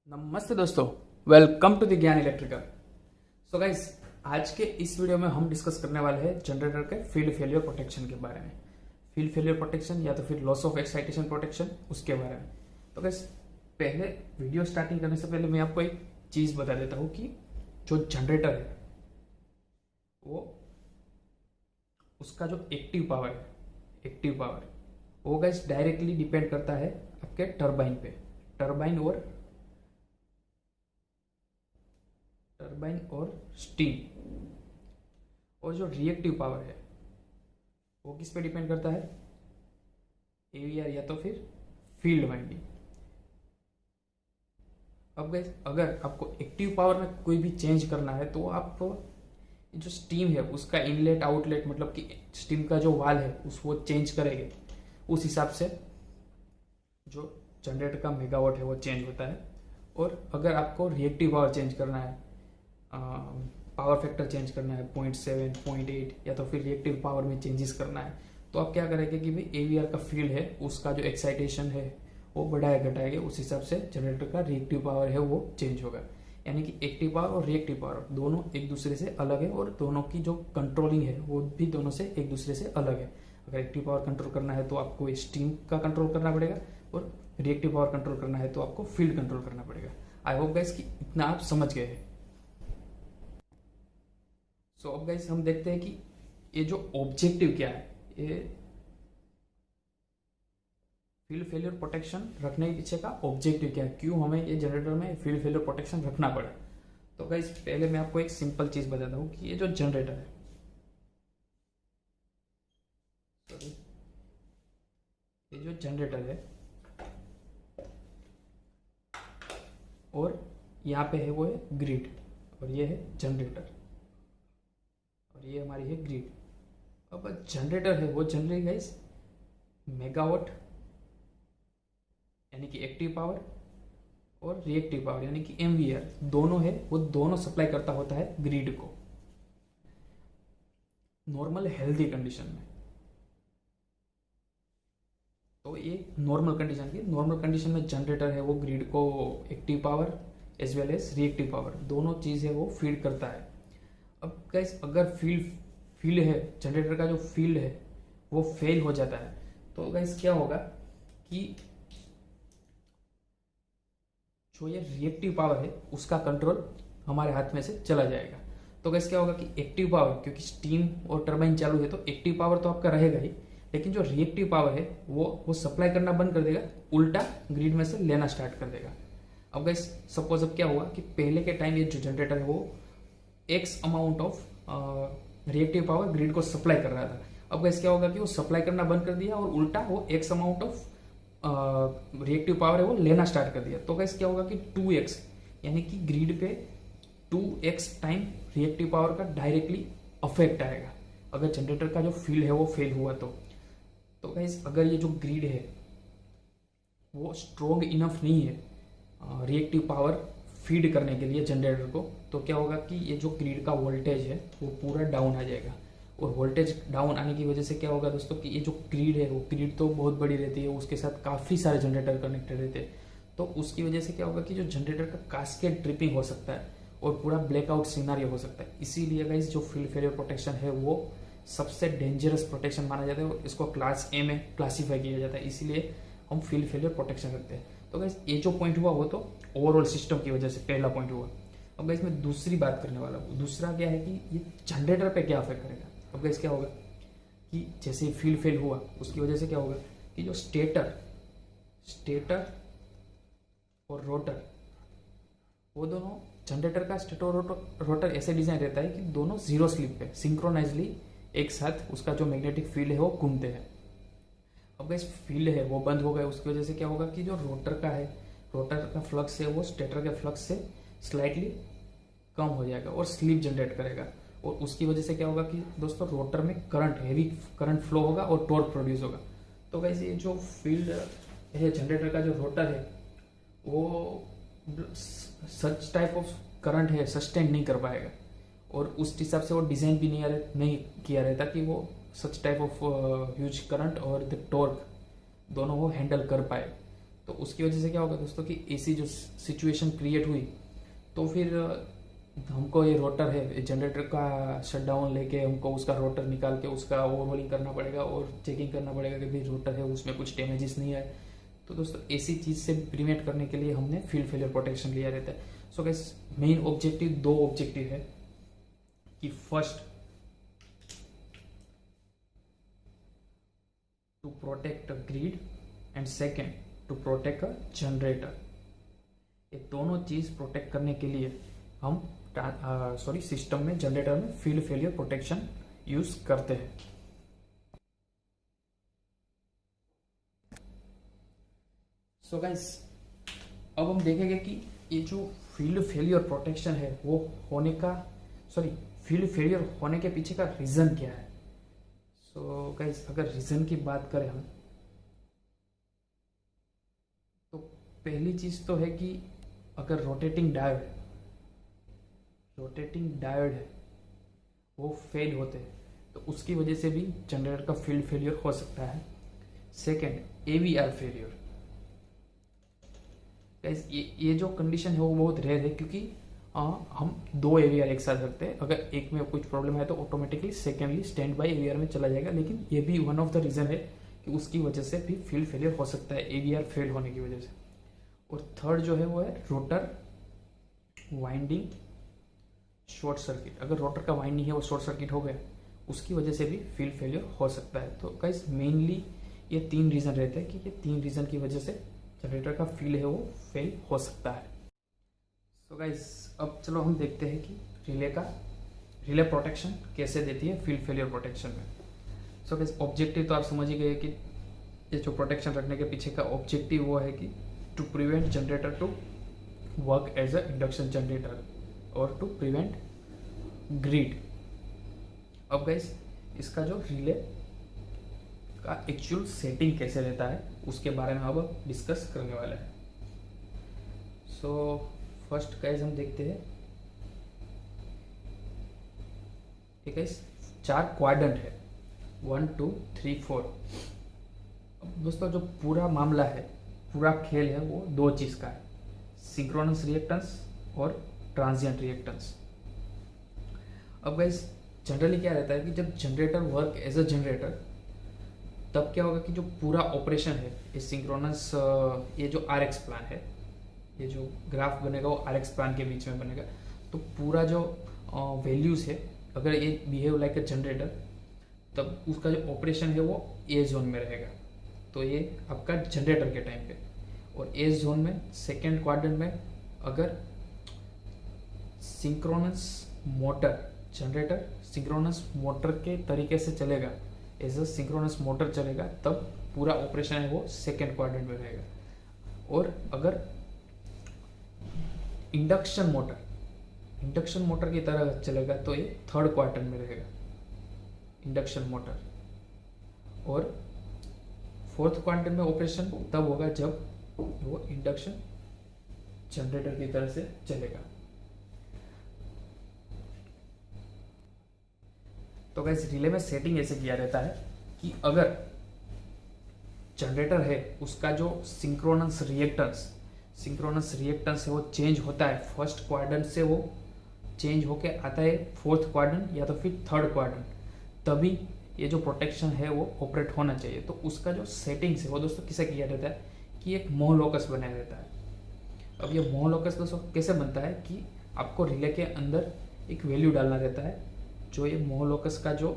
नमस्ते दोस्तों, welcome to the ज्ञान इलेक्ट्रिकल। सो गाइस, आज के इस वीडियो में हम डिस्कस करने वाले हैं जनरेटर के फील्ड फेलियर प्रोटेक्शन के बारे में। फील्ड फेलियर प्रोटेक्शन या तो फिर लॉस ऑफ एक्साइटेशन प्रोटेक्शन, उसके बारे में। तो गाइस, पहले वीडियो स्टार्टिंग करने से पहले मैं आपको एक चीज बता देता हूँ कि जो जनरेटर है वो उसका जो एक्टिव पावर वो गाइस डायरेक्टली डिपेंड करता है आपके टरबाइन पे। टरबाइन और स्टीम। और जो रिएक्टिव पावर है वो किस पे डिपेंड करता है? एवीआर या तो फिर फील्ड वाइंडिंग। अब गाइस, अगर आपको एक्टिव पावर में कोई भी चेंज करना है तो आप जो स्टीम है उसका इनलेट आउटलेट, मतलब कि स्टीम का जो वाल है वो चेंज करेंगे। उस हिसाब से जो जनरेटर का मेगावाट है वो चेंज होता है। और अगर आपको रिएक्टिव पावर चेंज करना है, पावर फैक्टर चेंज करना है 0.7, 0.8 या तो फिर रिएक्टिव पावर में चेंजेस करना है, तो आप क्या करेंगे कि भाई एवीआर का फील्ड है उसका जो एक्साइटेशन है वो बढ़ाया घटाएगा। उस हिसाब से जनरेटर का रिएक्टिव पावर है वो चेंज होगा। यानी कि एक्टिव पावर और रिएक्टिव पावर दोनों एक दूसरे से अलग है और दोनों की जो कंट्रोलिंग है वो भी दोनों से एक दूसरे से अलग है। अगर एक्टिव पावर कंट्रोल करना है तो आपको स्टीम का कंट्रोल करना पड़ेगा और रिएक्टिव पावर कंट्रोल करना है तो आपको फील्ड कंट्रोल करना पड़ेगा। आई होप गाइस कि इतना आप समझ गए हैं। सो अब गाइस हम देखते हैं कि ये जो ऑब्जेक्टिव क्या है, ये फील्ड फेलियर प्रोटेक्शन रखने के पीछे का ऑब्जेक्टिव क्या है, क्यों हमें ये जनरेटर में फील्ड फेलियर प्रोटेक्शन रखना पड़ा। तो गाइस, पहले मैं आपको एक सिंपल चीज बताता हूँ कि ये जो जनरेटर है, ये जो जनरेटर है और यहाँ पे है वो है ग्रिड, और ये है जनरेटर और ये हमारी है ग्रिड। अब जनरेटर है वो जनरली गाइस मेगावाट यानी कि एक्टिव पावर और रिएक्टिव पावर यानी कि एमवीआर दोनों है, वो दोनों सप्लाई करता होता है ग्रिड को नॉर्मल हेल्दी कंडीशन में। तो ये नॉर्मल कंडीशन में जनरेटर है वो ग्रिड को active power as well as reactive power दोनों चीज है वो फीड करता है। अब गाइस, अगर फील्ड है, जनरेटर का जो फील्ड है वो फेल हो जाता है तो गाइस क्या होगा कि जो ये रिएक्टिव पावर है उसका कंट्रोल हमारे हाथ में से चला जाएगा। तो गाइस क्या होगा कि एक्टिव पावर, क्योंकि स्टीम और टरबाइन चालू है तो एक्टिव पावर तो आपका रहेगा ही, लेकिन जो रिएक्टिव पावर है वो सप्लाई करना बंद कर देगा, उल्टा ग्रिड में से लेना स्टार्ट कर देगा। अब गाइस सपोज अब क्या हुआ कि पहले के टाइम ये जो जनरेटर है वो x amount of reactive power grid को सप्लाई कर रहा था। अब गाइस क्या होगा कि वो सप्लाई करना बंद कर दिया और उल्टा वो x amount of reactive power है वो लेना स्टार्ट कर दिया। तो गाइस क्या होगा कि 2x यानी कि ग्रिड पे 2x टाइम रिएक्टिव पावर का डायरेक्टली अफेक्ट आएगा अगर जनरेटर का जो फील्ड है वो फेल हुआ तो गाइस, अगर ये जो ग्रिड है वो स्ट्रोंग इनफ नहीं है रिएक्टिव पावर फीड करने के लिए जनरेटर को, तो क्या होगा कि ये जो ग्रिड का वोल्टेज है वो पूरा डाउन आ जाएगा। और वोल्टेज डाउन आने की वजह से क्या होगा दोस्तों कि ये जो ग्रिड है वो ग्रिड तो बहुत बड़ी रहती है, उसके साथ काफ़ी सारे जनरेटर कनेक्टेड रहते हैं। तो उसकी वजह से क्या होगा कि जो जनरेटर का कास्केड ट्रिपिंग हो सकता है और पूरा ब्लैकआउट सिनारियो हो सकता है। इसीलिए गाइस जो फील्ड फेलियर प्रोटेक्शन है वो सबसे डेंजरस प्रोटेक्शन माना जाता है और इसको क्लास ए में क्लासीफाई किया जाता है, इसीलिए हम फील्ड फेलियर प्रोटेक्शन रखते हैं। तो गाइस ये जो पॉइंट हुआ वो तो ओवरऑल सिस्टम की वजह से पहला पॉइंट हुआ। अब गाइस मैं दूसरी बात करने वाला हूँ। दूसरा क्या है कि ये जनरेटर पे क्या अफेक्ट करेगा। अब गाइस क्या होगा कि जैसे फील्ड फेल हुआ उसकी वजह से क्या होगा कि जो स्टेटर और रोटर, वो दोनों जनरेटर का स्टेटर और रोटर ऐसे डिजाइन रहता है कि दोनों जीरो स्लिप पे सिंक्रोनाइजली एक साथ उसका जो मैग्नेटिक फील्ड है वो घूमते हैं। अब गाइस फील्ड है वो बंद हो गया, उसकी वजह से क्या होगा कि जो रोटर का फ्लक्स है वो स्टेटर के फ्लक्स से स्लाइटली कम हो जाएगा और स्लिप जनरेट करेगा। और उसकी वजह से क्या होगा कि दोस्तों रोटर में हैवी करंट फ्लो होगा और टॉर्क प्रोड्यूस होगा। तो गाइस ये जो फील्ड है जनरेटर का जो रोटर है वो सच टाइप ऑफ करंट है सस्टेन नहीं कर पाएगा और उस हिसाब से वो डिजाइन भी नहीं किया रहता कि वो such type of huge current और द टॉर्क दोनों वो हैंडल कर पाए। तो उसकी वजह से क्या होगा दोस्तों कि ऐसी जो सिचुएशन क्रिएट हुई तो फिर हमको ये रोटर है जनरेटर का शटडाउन लेके हमको उसका रोटर निकाल के उसका ओवरहोलिंग करना पड़ेगा और चेकिंग करना पड़ेगा कि भाई रोटर है उसमें कुछ डैमेजेस नहीं आए। तो दोस्तों ऐसी चीज़ से प्रिवेंट करने के लिए हमने फील्ड फेलियर प्रोटेक्शन लिया रहता है। सो गाइस मेन ऑब्जेक्टिव, दो ऑब्जेक्टिव है कि first to protect grid and second to protect a generator. ये दोनों चीज प्रोटेक्ट करने के लिए हम सिस्टम में, जनरेटर में फील्ड फेलियर प्रोटेक्शन यूज करते हैं। सो गाइस अब हम देखेंगे कि ये जो फील्ड फेलियर प्रोटेक्शन है वो फील्ड फेलियर होने के पीछे का रीजन क्या है। सो गाइस अगर रीजन की बात करें हम तो पहली चीज तो है कि अगर रोटेटिंग डायोड है वो फेल होते हैं तो उसकी वजह से भी जनरेटर का फील्ड फेलियर हो सकता है। Second AVR failure. ये जो कंडीशन है वो बहुत रेयर है क्योंकि हम दो एवीआर एक साथ रखते हैं, अगर एक में कुछ प्रॉब्लम है तो automatically secondly stand by AVR में चला जाएगा, लेकिन ये भी वन ऑफ द रीजन है कि उसकी वजह से भी फील्ड फेलियर हो सकता है एवीआर फेल होने की वजह से। और थर्ड जो है वो है रोटर वाइंडिंग शॉर्ट सर्किट। अगर रोटर का वाइंडिंग है वो शॉर्ट सर्किट हो गया उसकी वजह से भी फील्ड फेलियर हो सकता है। तो गाइस मेनली ये तीन रीजन रहते हैं कि ये तीन रीजन की वजह से जनरेटर का फील्ड है वो फेल हो सकता है। सो गाइस अब चलो हम देखते हैं कि रिले प्रोटेक्शन कैसे देती है फील्ड फेलियर प्रोटेक्शन में। सो गाइस ऑब्जेक्टिव तो आप समझ ही गए कि ये जो प्रोटेक्शन रखने के पीछे का ऑब्जेक्टिव वो है कि to prevent generator to work as a induction generator और टू प्रिवेंट ग्रिड। अब गाइस इसका जो रिले का एक्चुअल सेटिंग कैसे रहता है उसके बारे में अब डिस्कस करने वाला है। सो फर्स्ट गाइस हम देखते हैं ये गाइस 4 क्वाड्रेंट है 1 2 3 4। अब दोस्तों जो पूरा मामला है, पूरा खेल है वो दो चीज का है, सिंक्रोनस रिएक्टेंस और ट्रांजिएंट रिएक्टेंस। अब गाइस जनरली क्या रहता है कि जब generator work as a generator तब क्या होगा कि जो पूरा ऑपरेशन है ये सिंक्रोनस, ये जो आर एक्स प्लान है, ये जो ग्राफ बनेगा वो आर एक्स प्लान के बीच में बनेगा। तो पूरा जो वैल्यूज है अगर ये बिहेव लाइक अ जनरेटर तब उसका जो ऑपरेशन है वो ए जोन में रहेगा। तो ये आपका जनरेटर के टाइम पे, और ए जोन में सेकेंड क्वाड्रेंट में अगर synchronous motor, generator synchronous motor के तरीके से चलेगा, एज अ सिंक्रोनस मोटर चलेगा, तब पूरा ऑपरेशन है वो सेकेंड क्वाड्रेंट में रहेगा। और अगर इंडक्शन मोटर की तरह चलेगा तो ये थर्ड क्वाड्रेंट में रहेगा इंडक्शन मोटर। और फोर्थ क्वाड्रेंट में ऑपरेशन तब होगा जब वो इंडक्शन जनरेटर की तरह से चलेगा। तो गाइस रिले में सेटिंग ऐसे किया रहता है कि अगर जनरेटर है उसका जो सिंक्रोनस रिएक्टेंस है वो चेंज होता है फर्स्ट क्वाड्रेंट से, वो चेंज होके आता है फोर्थ क्वाड्रेंट या तो फिर थर्ड क्वाड्रेंट, तभी ये जो प्रोटेक्शन है वो ऑपरेट होना चाहिए। तो उसका जो सेटिंग्स है वो दोस्तों किसे किया रहता है कि एक मोह लोकस बनाया रहता है। अब ये मोह लोकस दोस्तों कैसे बनता है कि आपको रिले के अंदर एक वैल्यू डालना रहता है, जो ये मोह लोकस का जो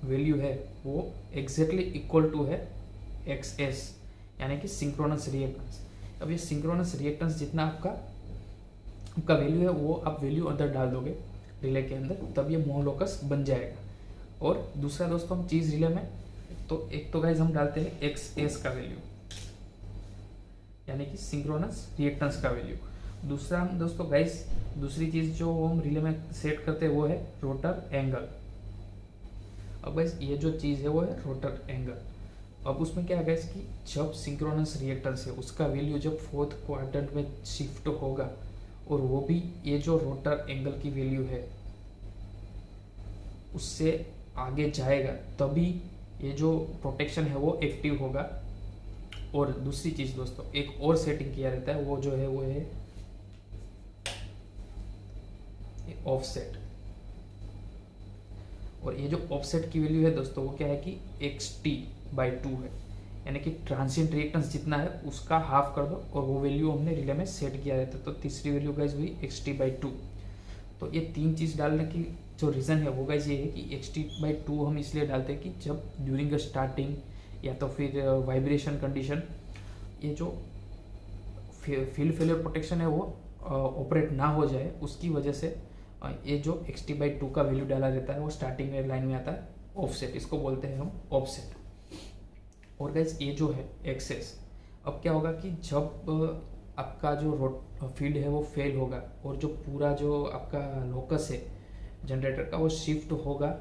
वैल्यू है वो एग्जैक्टली इक्वल टू है XS यानी कि सिंक्रोनस रिएक्टेंस। अब ये सिंक्रोनस रिएक्टेंस जितना आपका वैल्यू है वो आप वैल्यू अंदर डाल दोगे रिले के अंदर, तब ये मोह लोकस बन जाएगा। और दूसरा दोस्तों हम चीज रिले में तो एक तो गाइज हम डालते हैं XS का वैल्यू यानी कि सिंक्रोनस रिएक्टेंस का वैल्यू। दूसरा हम दोस्तों गाइज दूसरी चीज जो हम रिले में सेट करते हैं वो है रोटर एंगल। अब गाइज ये जो चीज है वो है रोटर एंगल। अब उसमें क्या है गाइज कि जब सिंक्रोनस रिएक्टेंस है उसका वैल्यू जब फोर्थ क्वाड्रेंट में शिफ्ट होगा और वो भी ये जो रोटर एंगल की वैल्यू है उससे आगे जाएगा, तभी ये जो प्रोटेक्शन है वो एक्टिव होगा और दूसरी चीज़ दोस्तों, एक और सेटिंग किया रहता है, वो जो है वो है ऑफसेट। और ये जो ऑफसेट की वैल्यू है दोस्तों, वो क्या है कि xt/2 है, यानी कि ट्रांसिएंट रिएक्टेंस जितना है उसका हाफ कर दो, और वो वैल्यू हमने रिले में सेट किया रहता है। तो तीसरी वैल्यू गाइज हुई xt/2। तो ये तीन चीज़ डालने की जो रीज़न है वो गाइज ये है कि xt/2 हम इसलिए डालते हैं कि जब ड्यूरिंग स्टार्टिंग या तो फिर वाइब्रेशन कंडीशन ये जो फील्ड फेलियर प्रोटेक्शन है वो ऑपरेट ना हो जाए, उसकी वजह से ये जो xt/2 का वैल्यू डाला रहता है वो स्टार्टिंग में लाइन में आता है ऑफसेट, इसको बोलते हैं हम ऑफसेट। और गाइज ये जो है एक्सेस, अब क्या होगा कि जब आपका जो फील्ड है वो फेल होगा और जो पूरा जो आपका लोकस है जनरेटर का वो शिफ्ट होगा,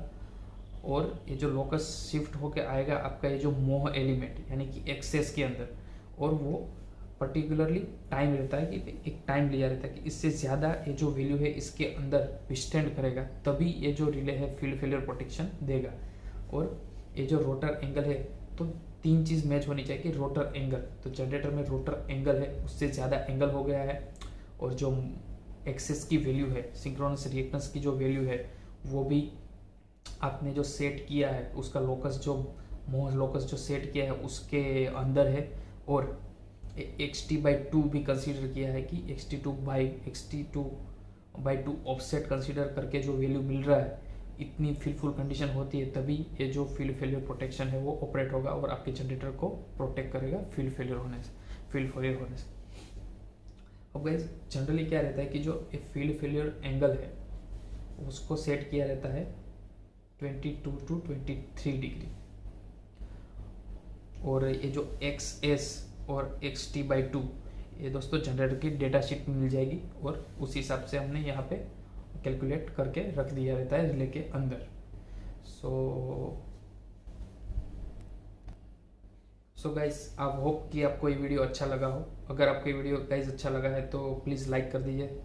और ये जो लोकस शिफ्ट होके आएगा आपका ये जो मोह एलिमेंट यानी कि एक्सेस के अंदर, और वो पर्टिकुलरली टाइम रहता है कि एक टाइम लिया रहता है कि इससे ज़्यादा ये जो वैल्यू है इसके अंदर विस्टैंड करेगा, तभी ये जो रिले है फील्ड फेलियर प्रोटेक्शन देगा। और ये जो रोटर एंगल है, तो तीन चीज़ मैच होनी चाहिए कि रोटर एंगल, तो जनरेटर में रोटर एंगल है उससे ज़्यादा एंगल हो गया है, और जो एक्सेस की वैल्यू है, सिंक्रोनस रिएक्टेंस की जो वैल्यू है वो भी आपने जो सेट किया है उसका लोकस, जो मोह लोकस जो सेट किया है उसके अंदर है। और xt/2 भी कंसीडर किया है कि xt2/2 ऑफसेट कंसीडर करके जो वैल्यू मिल रहा है, इतनी फील्डफुल कंडीशन होती है तभी ये जो फील्ड फेलियर प्रोटेक्शन है वो ऑपरेट होगा और आपके जनरेटर को प्रोटेक्ट करेगा फील्ड फेलियर होने से। अब गाइस जनरली क्या रहता है कि जो फील्ड फेलियर एंगल है उसको सेट किया रहता है 22 to 23 डिग्री, और ये जो XS और xt/2 ये दोस्तों जनरेटर की डेटा शीट में मिल जाएगी, और उस हिसाब से हमने यहाँ पे कैलकुलेट करके रख दिया रहता है रिले के अंदर। सो गाइस आप होप कि आपको ये वीडियो अच्छा लगा हो। अगर आपको ये वीडियो गाइस अच्छा लगा है तो प्लीज़ लाइक कर दीजिए।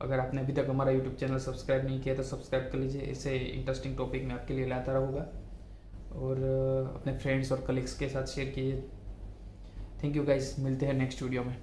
अगर आपने अभी तक हमारा यूट्यूब चैनल सब्सक्राइब नहीं किया तो सब्सक्राइब कर लीजिए, ऐसे इंटरेस्टिंग टॉपिक मैं आपके लिए लाता रहूँगा, और अपने फ्रेंड्स और कलीग्स के साथ शेयर कीजिए। थैंक यू गाइस, मिलते हैं नेक्स्ट वीडियो में।